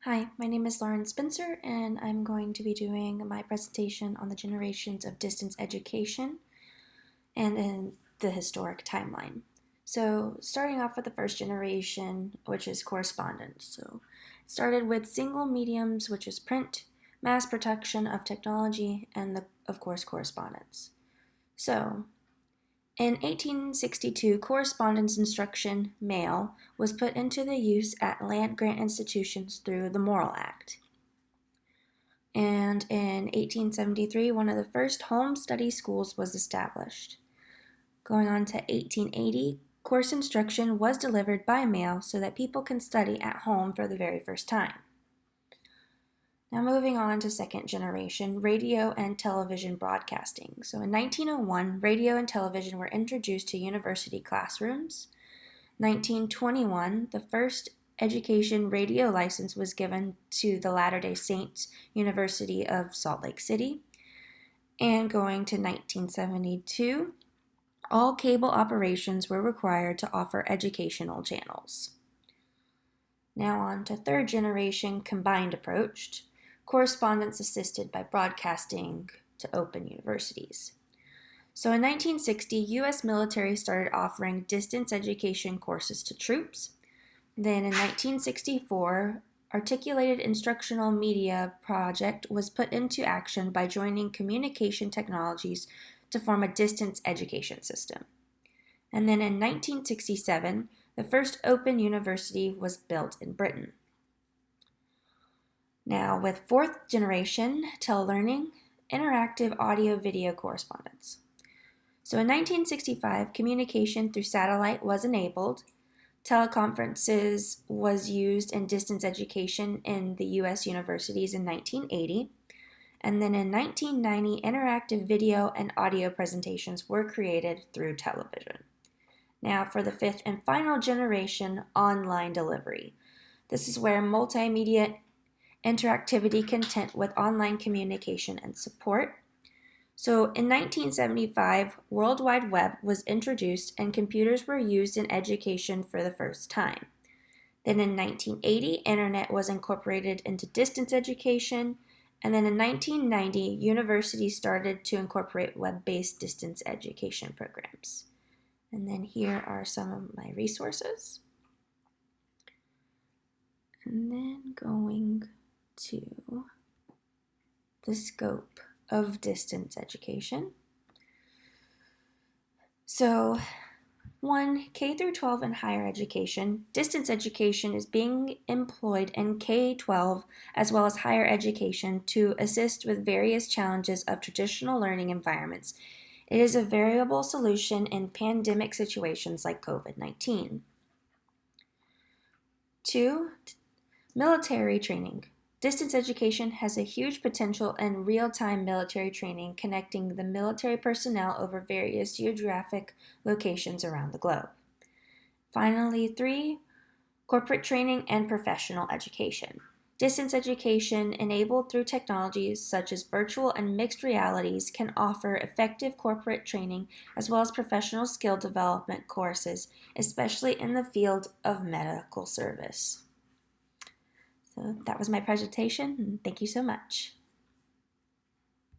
Hi, my name is Lauren Spencer, and I'm going to be doing my presentation on the generations of distance education and in the historic timeline. So, starting off with the first generation, which is correspondence. So, it started with single mediums, which is print, mass production of technology, and of course, correspondence. So, in 1862, correspondence instruction mail was put into the use at land-grant institutions through the Morrill Act. And in 1873, one of the first home study schools was established. Going on to 1880, course instruction was delivered by mail so that people can study at home for the very first time. Now moving on to second generation, radio and television broadcasting. So in 1901, radio and television were introduced to university classrooms. 1921, the first education radio license was given to the Latter-day Saints University of Salt Lake City. And going to 1972, all cable operations were required to offer educational channels. Now on to third generation combined approach, correspondence assisted by broadcasting to open universities. So in 1960, U.S. military started offering distance education courses to troops. Then in 1964, Articulated Instructional Media Project was put into action by joining communication technologies to form a distance education system. And then in 1967, the first open university was built in Britain. Now with fourth generation telelearning, interactive audio-video correspondence. So in 1965, communication through satellite was enabled. Teleconferences was used in distance education in the U.S. universities in 1980. And then in 1990, interactive video and audio presentations were created through television. Now for the fifth and final generation, online delivery. This is where multimedia interactivity content with online communication and support. So in 1975, World Wide Web was introduced and computers were used in education for the first time. Then in 1980, internet was incorporated into distance education. And then in 1990, universities started to incorporate web-based distance education programs. And then here are some of my resources. And then going to the scope of distance education. So 1, K through 12 and higher education. Distance education is being employed in K-12 as well as higher education to assist with various challenges of traditional learning environments. It is a variable solution in pandemic situations like COVID-19. 2, military training. Distance education has a huge potential in real-time military training, connecting the military personnel over various geographic locations around the globe. Finally, 3, corporate training and professional education. Distance education, enabled through technologies such as virtual and mixed realities, can offer effective corporate training as well as professional skill development courses, especially in the field of medical service. So that was my presentation, and thank you so much.